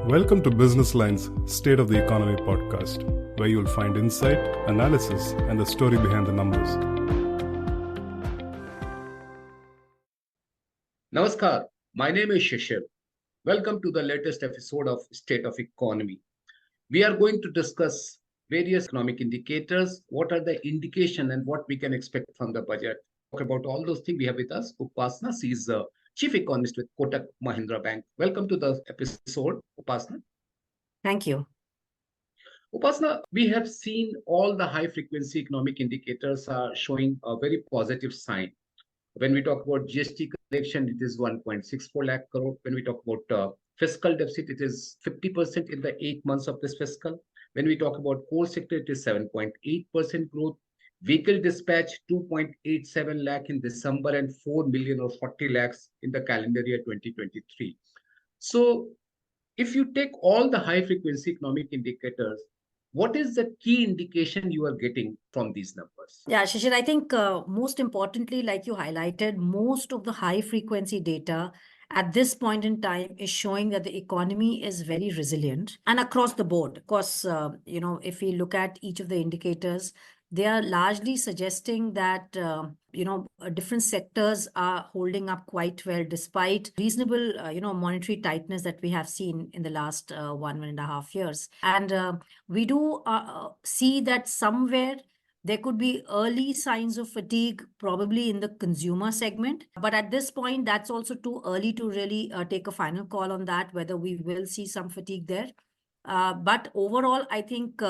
Welcome to Business Line's State of the Economy podcast, where you'll find insight, analysis, and the story behind the numbers. Namaskar, my name is Shishir. Welcome to the latest episode of State of Economy. We are going to discuss various economic indicators, what are the indication and what we can expect from the budget. Talk about all those things. We have with us Upasna. She is the Chief Economist with Kotak Mahindra Bank. Welcome to the episode, Upasna. Thank you. Upasna, we have seen all the high frequency economic indicators are showing a very positive sign. When we talk about GST collection, it is 1.64 lakh crore. When we talk about fiscal deficit, it is 50% in the 8 months of this fiscal. When we talk about core sector, it is 7.8% growth. Vehicle dispatch, 2.87 lakh in December and 4 million or 40 lakhs in the calendar year 2023. So if you take all the high frequency economic indicators, what is the key indication you are getting from these numbers? Yeah, Shishir, I think most importantly, like you highlighted, most of the high frequency data at this point in time is showing that the economy is very resilient and across the board. Of course, if we look at each of the indicators, they are largely suggesting that, different sectors are holding up quite well despite reasonable, monetary tightness that we have seen in the last 1.5 years. And we do see that somewhere there could be early signs of fatigue, probably in the consumer segment. But at this point, that's also too early to really take a final call on that, whether we will see some fatigue there. But overall, I think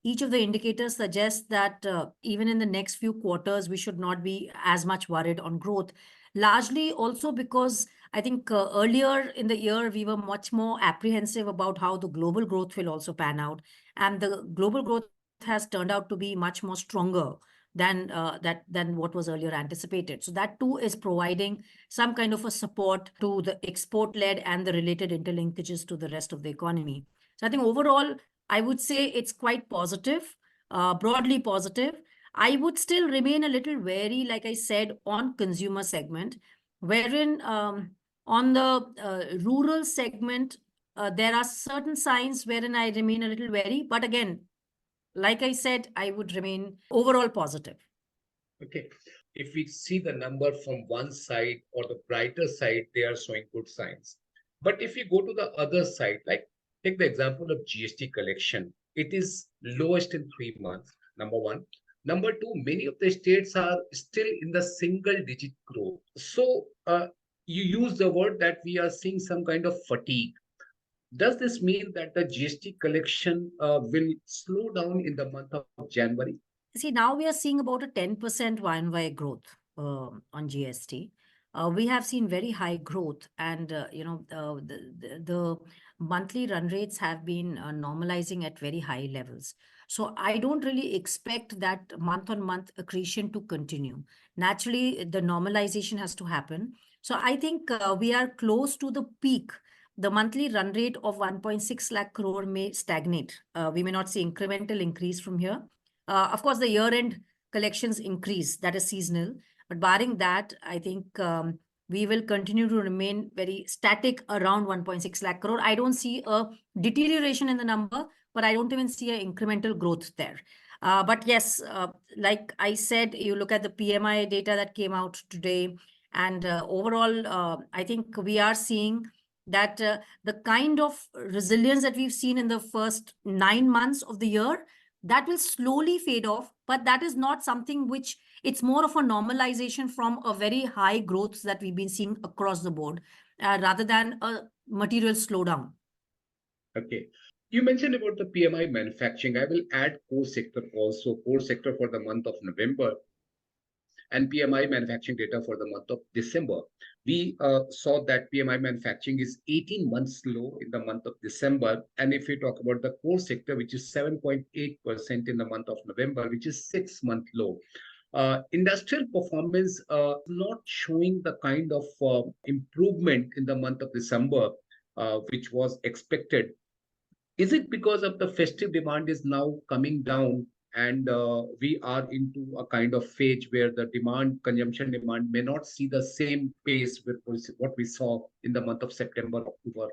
each of the indicators suggests that even in the next few quarters, we should not be as much worried on growth. Largely also because I think earlier in the year, we were much more apprehensive about how the global growth will also pan out. And the global growth has turned out to be much more stronger than what was earlier anticipated. So that too is providing some kind of a support to the export-led and the related interlinkages to the rest of the economy. So I think overall, I would say it's quite positive, broadly positive. I would still remain a little wary, like I said, on consumer segment, wherein on the rural segment, there are certain signs wherein I remain a little wary. But again, like I said, I would remain overall positive. Okay. If we see the number from one side or the brighter side, they are showing good signs. But if you go to the other side, like take the example of GST collection, it is lowest in 3 months, number one. Number two, many of the states are still in the single digit growth. So you use the word that we are seeing some kind of fatigue. Does this mean that the GST collection will slow down in the month of January? See, now we are seeing about a 10% Y&Y growth on GST. We have seen very high growth, and the monthly run rates have been normalizing at very high levels. So I don't really expect that month-on-month accretion to continue. Naturally, the normalization has to happen. So I think we are close to the peak. The monthly run rate of 1.6 lakh crore may stagnate. We may not see incremental increase from here. Of course, the year-end collections increase, that is seasonal. But barring that, I think we will continue to remain very static around 1.6 lakh crore. I don't see a deterioration in the number, but I don't even see an incremental growth there. But yes, like I said, you look at the PMI data that came out today, and overall, I think we are seeing that the kind of resilience that we've seen in the first 9 months of the year, that will slowly fade off, but that is not something which, it's more of a normalization from a very high growth that we've been seeing across the board, rather than a material slowdown. Okay. You mentioned about the PMI manufacturing. I will add core sector also, core sector for the month of November and PMI manufacturing data for the month of December. We saw that PMI manufacturing is 18 months low in the month of December. And if we talk about the core sector, which is 7.8% in the month of November, which is 6-month low. Industrial performance not showing the kind of improvement in the month of December, which was expected. Is it because of the festive demand is now coming down, and we are into a kind of phase where the consumption demand may not see the same pace with what we saw in the month of September, October?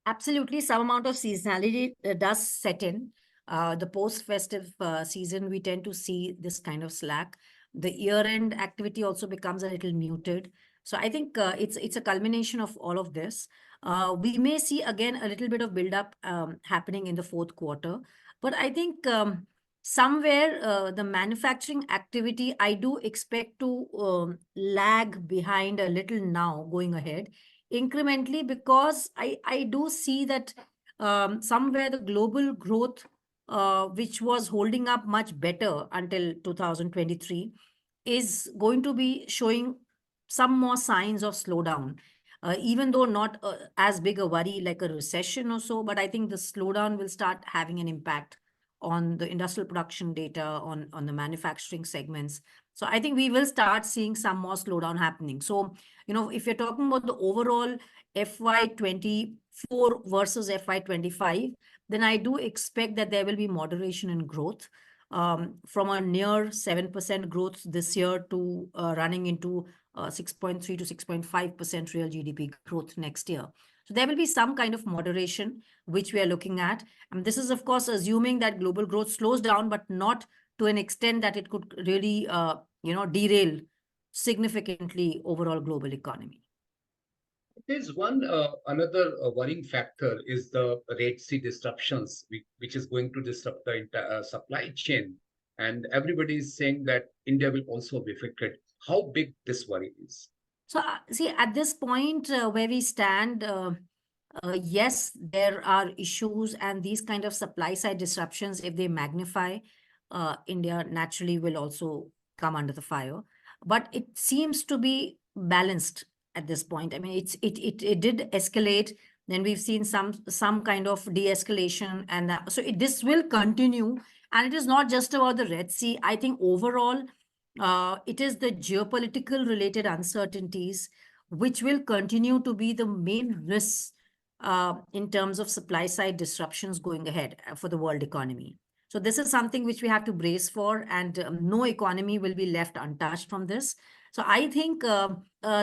Absolutely, some amount of seasonality does set in. The post-festive season, we tend to see this kind of slack. The year-end activity also becomes a little muted. So I think it's a culmination of all of this. We may see again a little bit of build-up happening in the fourth quarter, but I think somewhere the manufacturing activity, I do expect to lag behind a little now going ahead incrementally, because I do see that somewhere the global growth, which was holding up much better until 2023, is going to be showing some more signs of slowdown. Even though not as big a worry like a recession or so, but I think the slowdown will start having an impact on the industrial production data, on the manufacturing segments. So I think we will start seeing some more slowdown happening. So, if you're talking about the overall FY24 versus FY25, then I do expect that there will be moderation in growth from a near 7% growth this year to running into 6.3 to 6.5% real GDP growth next year. So there will be some kind of moderation, which we are looking at. And this is, of course, assuming that global growth slows down, but not to an extent that it could really, derail significantly overall global economy. There's one another worrying factor is the Red Sea disruptions, which is going to disrupt the entire supply chain. And everybody is saying that India will also be affected. How big this worry is? So, see, at this point where we stand, yes, there are issues, and these kind of supply side disruptions, if they magnify, India naturally will also come under the fire. But it seems to be balanced at this point. I mean, it did escalate. Then we've seen some kind of de-escalation, and so this will continue. And it is not just about the Red Sea. I think overall, it is the geopolitical related uncertainties which will continue to be the main risks in terms of supply side disruptions going ahead for the world economy. So this is something which we have to brace for, and no economy will be left untouched from this. So I think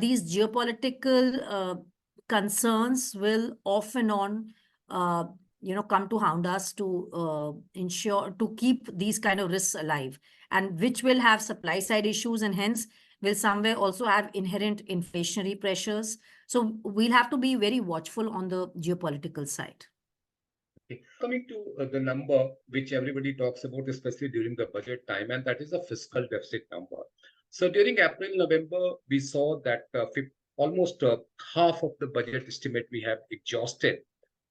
these geopolitical concerns will off and on come to hound us to ensure to keep these kind of risks alive, and which will have supply side issues, and hence will somewhere also have inherent inflationary pressures. So we'll have to be very watchful on the geopolitical side. Okay. Coming to the number which everybody talks about, especially during the budget time, and that is a fiscal deficit number. So during April, November, we saw that almost half of the budget estimate we have exhausted.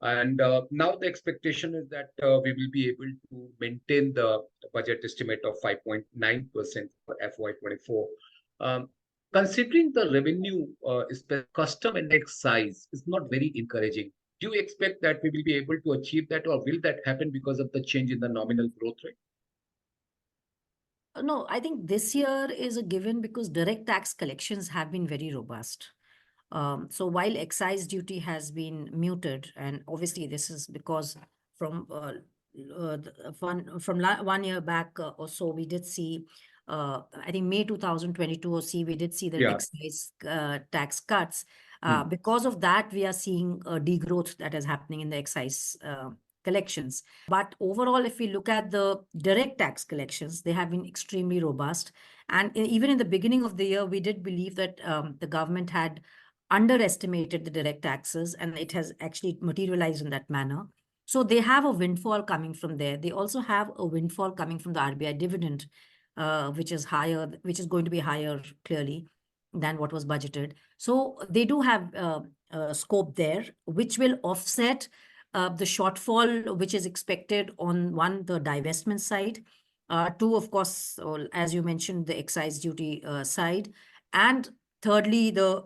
And now the expectation is that we will be able to maintain the budget estimate of 5.9% for FY24. Considering the revenue, custom and excise is not very encouraging. Do you expect that we will be able to achieve that, or will that happen because of the change in the nominal growth rate? No, I think this year is a given because direct tax collections have been very robust. So while excise duty has been muted, and obviously this is because from 1 year back or so, we did see, I think May 2022 or see, we did see the excise tax cuts. Because of that, we are seeing a degrowth that is happening in the excise collections. But overall, if we look at the direct tax collections, they have been extremely robust. And even in the beginning of the year, we did believe that the government had underestimated the direct taxes, and it has actually materialized in that manner. So they have a windfall coming from there. They also have a windfall coming from the RBI dividend, which is higher, which is going to be higher clearly than what was budgeted. So they do have scope there, which will offset the shortfall which is expected on one, the divestment side, two, of course, as you mentioned, the excise duty side, and thirdly, the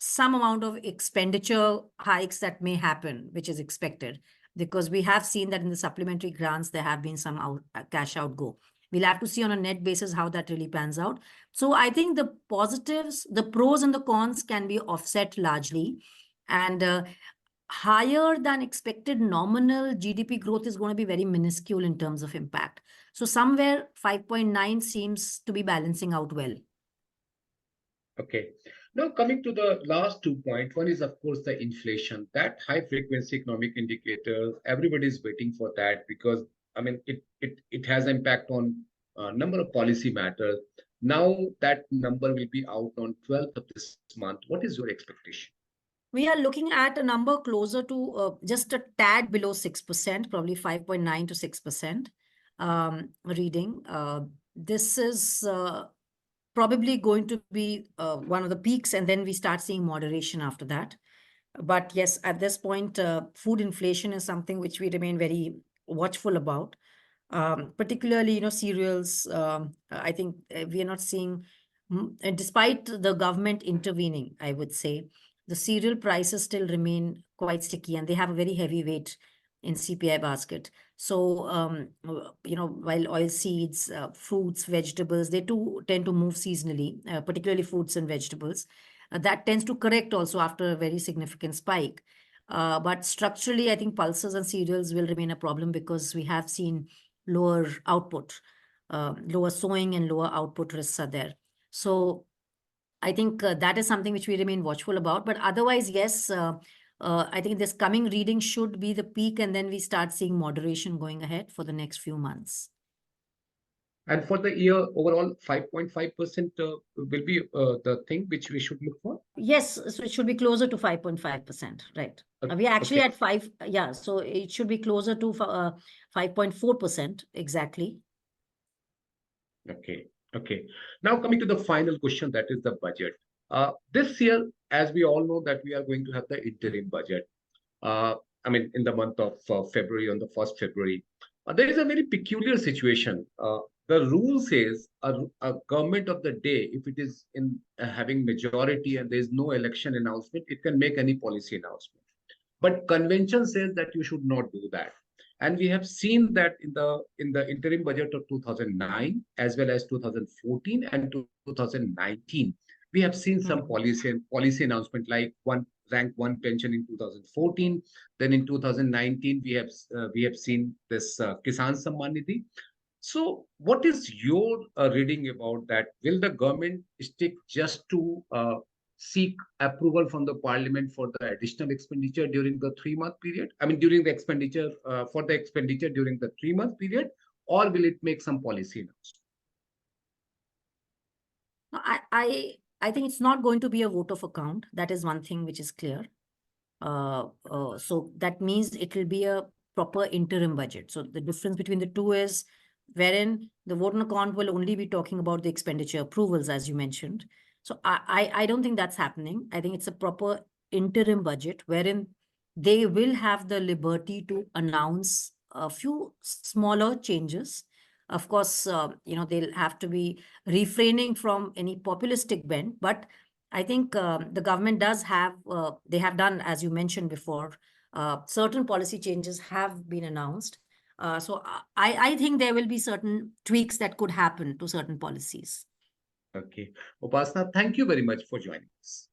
some amount of expenditure hikes that may happen, which is expected, because we have seen that in the supplementary grants, there have been some cash outgo. We'll have to see on a net basis how that really pans out. So I think the positives, the pros and the cons can be offset largely. And higher than expected nominal GDP growth is going to be very minuscule in terms of impact. So somewhere 5.9 seems to be balancing out well. Okay. Now, coming to the last 2 points, one is, of course, the inflation. That high frequency economic indicator, everybody is waiting for that because, I mean, it has impact on a number of policy matters. Now, that number will be out on 12th of this month. What is your expectation? We are looking at a number closer to just a tad below 6%, probably 5.9 to 6% reading. This is probably going to be one of the peaks, and then we start seeing moderation after that. But yes, at this point, food inflation is something which we remain very watchful about. Particularly, cereals. I think we are not seeing, and despite the government intervening, I would say, the cereal prices still remain quite sticky, and they have a very heavy weight in CPI basket. So, while oil seeds, fruits, vegetables, they too tend to move seasonally, particularly fruits and vegetables. That tends to correct also after a very significant spike. But structurally, I think pulses and cereals will remain a problem because we have seen lower output, lower sowing and lower output risks are there. So I think that is something which we remain watchful about. But otherwise, yes, I think this coming reading should be the peak, and then we start seeing moderation going ahead for the next few months. And for the year overall, 5.5% will be the thing which we should look for? Yes, so it should be closer to 5.5%, right? We are actually Okay. at 5, yeah, so it should be closer to 5.4% exactly. Okay. Okay. Now coming to the final question, that is the budget. This year, as we all know, that we are going to have the interim budget. I mean, in the month of February, on the 1st February, there is a very peculiar situation. The rule says a government of the day, if it is in having majority and there is no election announcement, it can make any policy announcement. But convention says that you should not do that. And we have seen that in the interim budget of 2009 as well as 2014 and 2019, we have seen some policy announcement like rank 1 pension in 2014. Then in 2019 we have seen this Kisan Samman Nidhi. So what is your reading about that? Will the government stick just to seek approval from the parliament for the additional expenditure during the 3-month period? I mean, during the expenditure for the expenditure during the 3-month period, or will it make some policy announcement? I think it's not going to be a vote of account. That is one thing which is clear. So that means it will be a proper interim budget. So the difference between the two is wherein the vote on account will only be talking about the expenditure approvals, as you mentioned. So I don't think that's happening. I think it's a proper interim budget wherein they will have the liberty to announce a few smaller changes. Of course, they'll have to be refraining from any populistic bent, but I think the government does have, they have done, as you mentioned before, certain policy changes have been announced. So I think there will be certain tweaks that could happen to certain policies. Okay. Upasna, thank you very much for joining us.